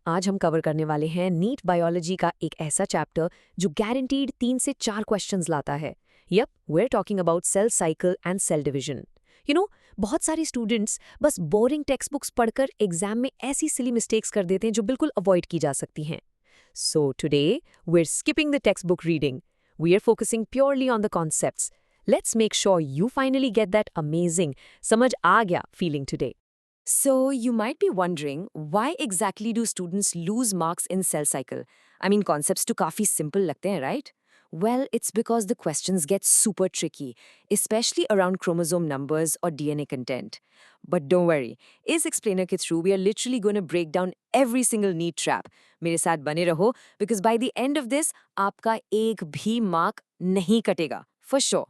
आज हम कवर करने वाले हैं नीट बायोलॉजी का एक ऐसा चैप्टर जो गारंटीड 3 से 4 क्वेश्चंस लाता है। Yep, we are talking about cell cycle and cell division. बहुत सारे स्टूडेंट्स बस बोरिंग टेक्स्ट बुक्स पढ़कर एग्जाम में ऐसी सिली मिस्टेक्स कर देते हैं जो बिल्कुल अवॉइड की जा सकती हैं। So today we are skipping the text book reading. We are focusing purely on the concepts. Let's make sure you finally get that amazing समझ आ गया feeling today. So, you might be wondering, why exactly do students lose marks in cell cycle? I mean, concepts to काफी simple लगते हैं, right? Well, it's because the questions get super tricky, especially around chromosome numbers or DNA content. But don't worry, इस explainer के through, we are literally going to break down every single neat trap. मेरे साथ बने रहो, because by the end of this, आपका एक भी mark नहीं कटेगा, for sure.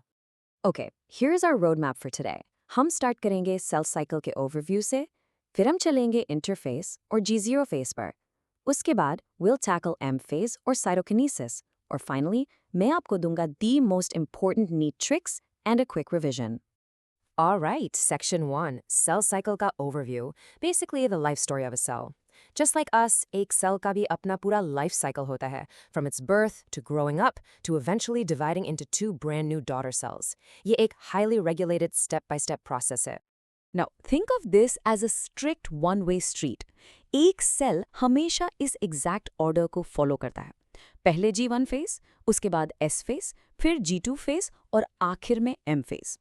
Okay, here's our roadmap for today. हम स्टार्ट करेंगे सेल साइकिल के ओवरव्यू से, फिर हम चलेंगे इंटरफेस और G0 फेज पर। उसके बाद we'll tackle M phase और cytokinesis, और फाइनली मैं आपको दूंगा the most important neat tricks and a quick revision. Alright, section 1, cell cycle का overview, basically the life story of a cell. Just like us, एक cell का भी अपना पूरा life cycle होता है, from its birth to growing up to eventually dividing into 2 brand new daughter cells. ये एक highly regulated step-by-step process है. Now, think of this as a strict one-way street. एक cell हमेशा इस exact order को follow करता है. पहले G1 phase, उसके बाद S phase, फिर G2 phase और आखिर में M phase.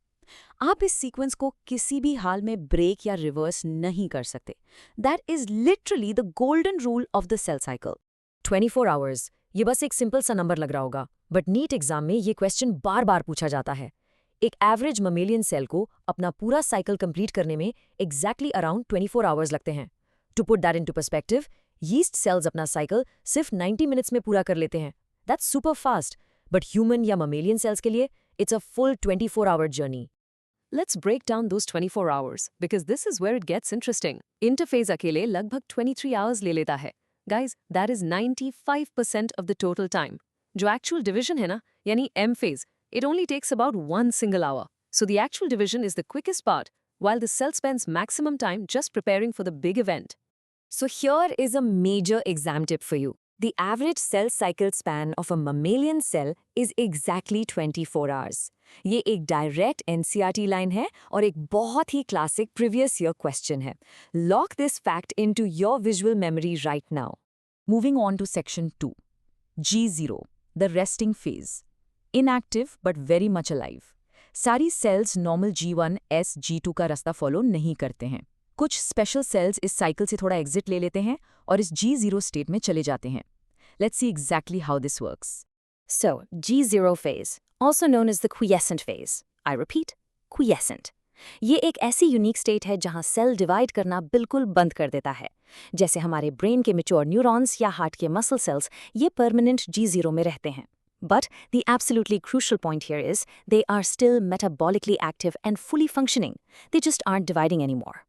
आप इस सीक्वेंस को किसी भी हाल में ब्रेक या रिवर्स नहीं कर सकते। That is literally the golden rule of the cell cycle. 24 hours, ये बस एक सिंपल सा नंबर लग रहा होगा, बट नीट एग्जाम में ये क्वेश्चन बार बार पूछा जाता है। एक एवरेज ममेलियन सेल को अपना पूरा साइकिल कंप्लीट करने में एग्जैक्टली अराउंड 24 आवर्स लगते हैं। To put that into perspective, yeast cells अपना साइकिल सिर्फ 90 मिनट्स में पूरा कर लेते हैं। That's super fast, but human या ममेलियन सेल्स के लिए it's a full 24 hour journey. Let's break down those 24 hours, because this is where it gets interesting. Interphase अकेले लगभग 23 hours ले लेता है. Guys, that is 95% of the total time. जो actual division है ना, यानी M phase, it only takes about 1 single hour. So the actual division is the quickest part, while the cell spends maximum time just preparing for the big event. So here is a major exam tip for you. The average cell cycle span of a mammalian cell is exactly 24 hours. ये एक direct NCERT line है और एक बहुत ही classic previous year question है। Lock this fact into your visual memory right now. Moving on to section 2, G0, the resting phase. Inactive but very much alive. सारी cells normal G1, S, G2 का रास्ता follow नहीं करते हैं। कुछ special cells इस cycle से थोड़ा एग्जिट ले लेते हैं और इस G0 स्टेट में चले जाते हैं। Let's see exactly how this works. So, G0 phase, also known as the quiescent phase. I repeat, quiescent. ये एक ऐसी यूनिक स्टेट है जहां सेल डिवाइड करना बिल्कुल बंद कर देता है। जैसे हमारे ब्रेन के मैच्योर न्यूरॉन्स या हार्ट के मसल सेल्स, ये परमानेंट G0 में रहते हैं। But the absolutely crucial point here is they are still metabolically active and fully functioning. They just aren't dividing anymore.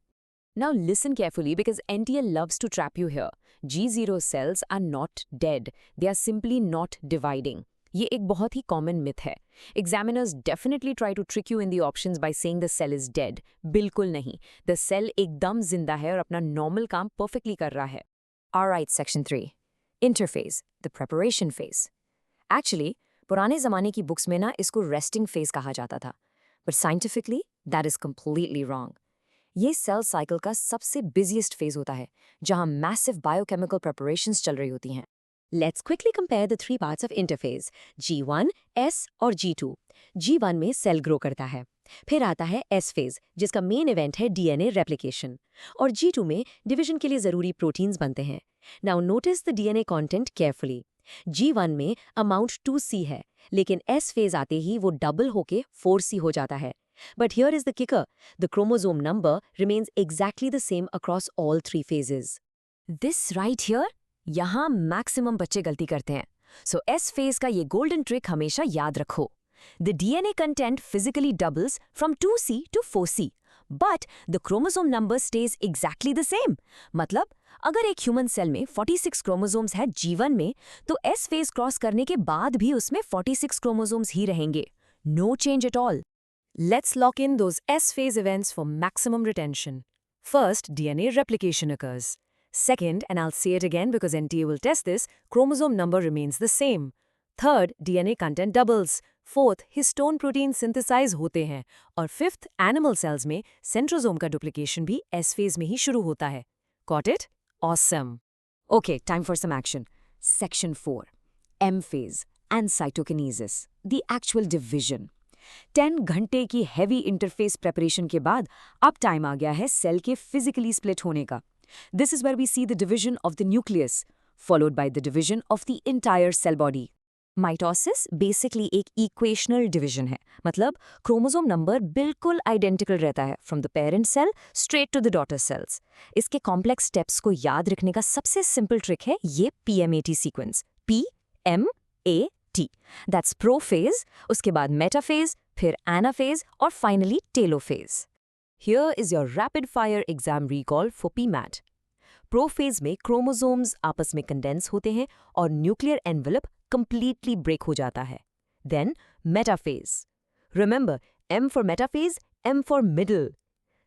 Now listen carefully, because NTL loves to trap you here. G0 cells are not dead. They are simply not dividing. ये एक बहुत ही common myth है। Examiners definitely try to trick you in the options by saying the cell is dead. बिल्कुल नहीं। The cell एकदम जिंदा है और अपना नॉर्मल काम परफेक्टली कर रहा है। Alright, section 3. Interphase, the preparation phase. Actually, पुराने ज़माने की बुक्स में ना इसको resting phase कहा जाता था। But scientifically, that is completely wrong. ये सेल साइकिल का सबसे बिजिएस्ट फेज होता है, जहां मैसिव बायोकेमिकल प्रिपरेशंस चल रही होती हैं। Let's quickly compare the 3 parts of interphase, G1, S और G2। G1 में सेल ग्रो करता है, फिर आता है S फेज, जिसका मेन इवेंट है DNA रेप्लिकेशन, और G2 में डिवीजन के लिए जरूरी प्रोटीन्स बनते हैं। Now notice the DNA content carefully. G1 में अमाउंट 2C है, लेकिन S फेज आते ही वो डबल होके 4C हो जाता है। But here is the kicker. The chromosome number remains exactly the same across all 3 phases. This right here, यहाँ maximum बच्चे गलती करते हैं। So S phase का ये golden trick हमेशा याद रखो। The DNA content physically doubles from 2C to 4C, but the chromosome number stays exactly the same. मतलब अगर एक ह्यूमन सेल में 46 क्रोमोसोम्स है G1 में, तो S phase क्रॉस करने के बाद भी उसमें 46 क्रोमोसोम्स ही रहेंगे। No change at all. Let's lock in those S phase events for maximum retention. First, DNA replication occurs. Second, and I'll say it again because NTA will test this, chromosome number remains the same. Third, DNA content doubles. Fourth, histone protein synthesize होते हैं. और fifth, animal cells में centrosome का duplication भी S phase में ही शुरू होता है. Got it? Awesome. Okay, time for some action. Section 4. M phase and cytokinesis. The actual division. 10 घंटे की heavy interface preparation के बाद अब time आ गया है cell के physically split होने का. This is where we see the division of the nucleus, followed by the division of the entire cell body. Mitosis basically एक इक्वेशनल डिवीजन है, मतलब क्रोमोसोम नंबर बिल्कुल आइडेंटिकल रहता है from the parent cell straight to the daughter cells. इसके complex steps को याद रखने का सबसे सिंपल ट्रिक है ये PMAT sequence, PMAT. That's prophase, उसके बाद मेटाफेज, फिर एनाफेज और finally telophase. Here is your rapid fire exam recall for PMAT. Prophase में क्रोमोसोम्स आपस में कंडेंस होते हैं और न्यूक्लियर एनवेलप completely break हो जाता है. Then metaphase. Remember, M for metaphase, M for middle.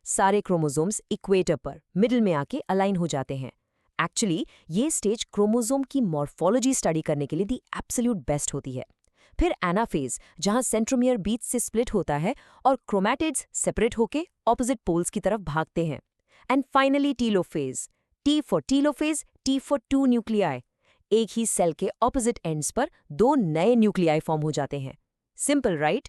सारे क्रोमोसोम्स इक्वेटर पर मिडिल में आके अलाइन हो जाते हैं. एक्चुअली ये स्टेज क्रोमोसोम की मॉर्फोलॉजी स्टडी करने के लिए दी एब्सोल्यूट बेस्ट होती है. फिर एनाफेज, जहां सेंट्रोमियर बीच से स्प्लिट होता है और क्रोमैटिड्स सेपरेट होके ऑपोजिट पोल्स की तरफ भागते हैं. And finally telophase. T for telophase, T for 2 nuclei. एक ही सेल के ऑपोजिट एंड्स पर 2 नए न्यूक्लियाई फॉर्म हो जाते हैं. Simple right?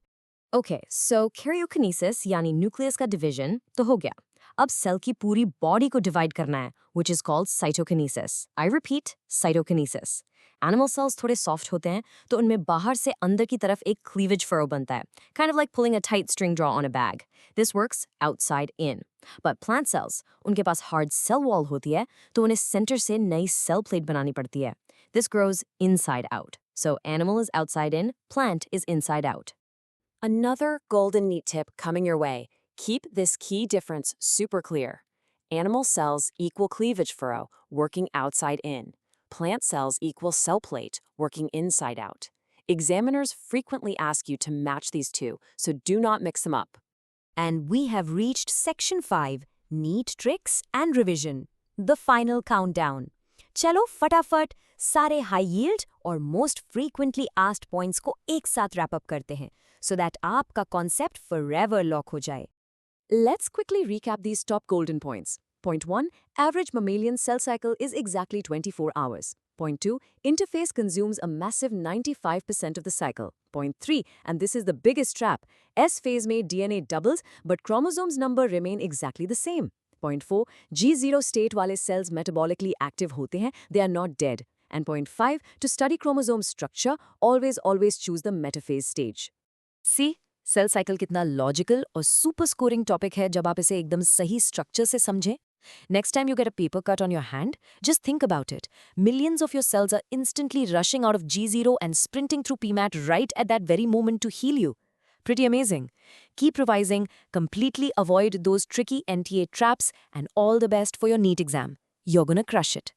ओके, सो कैरियोकिनेसिस यानी न्यूक्लियस का डिवीजन तो हो गया. अब सेल की पूरी बॉडी को डिवाइड करना है, which is called cytokinesis. I repeat, cytokinesis. Animal cells थोड़े सॉफ्ट होते हैं तो उनमें बाहर से अंदर की तरफ एक क्लीवेज फरो बनता है, kind of like pulling a tight string draw on a bag. This works outside in. But plant cells, उनके पास हार्ड सेल वॉल होती है तो उन्हें सेंटर से नई सेल प्लेट बनानी पड़ती है. This grows inside out. So animal is outside in, plant is inside out. Another golden neat tip coming your way. Keep this key difference super clear. Animal cells equal cleavage furrow, working outside in. Plant cells equal cell plate, working inside out. Examiners frequently ask you to match these two, so do not mix them up. And we have reached section 5, neat tricks and revision. The final countdown. चलो फटाफट सारे high yield और most frequently asked points को एक साथ wrap up करते हैं so that आपका कॉन्सेप्ट फॉरएवर लॉक हो जाए. Let's quickly recap these top golden points. Point 1, average mammalian cell cycle is exactly 24 hours. Point 2, interphase consumes a massive 95% of the cycle. Point 3, and this is the biggest trap, S phase में DNA doubles but chromosomes number remain exactly the same. Point 4, G0 state वाले cells metabolically active होते हैं, they are not dead. And point 5, to study chromosome structure, always choose the metaphase stage. See, cell cycle कितना logical और super scoring topic है जब आप इसे एकदम सही structure से समझें. Next time you get a paper cut on your hand, just think about it. Millions of your cells are instantly rushing out of G0 and sprinting through PMAT right at that very moment to heal you. Pretty amazing. Keep revising, completely avoid those tricky NTA traps, and all the best for your NEET exam. You're gonna crush it.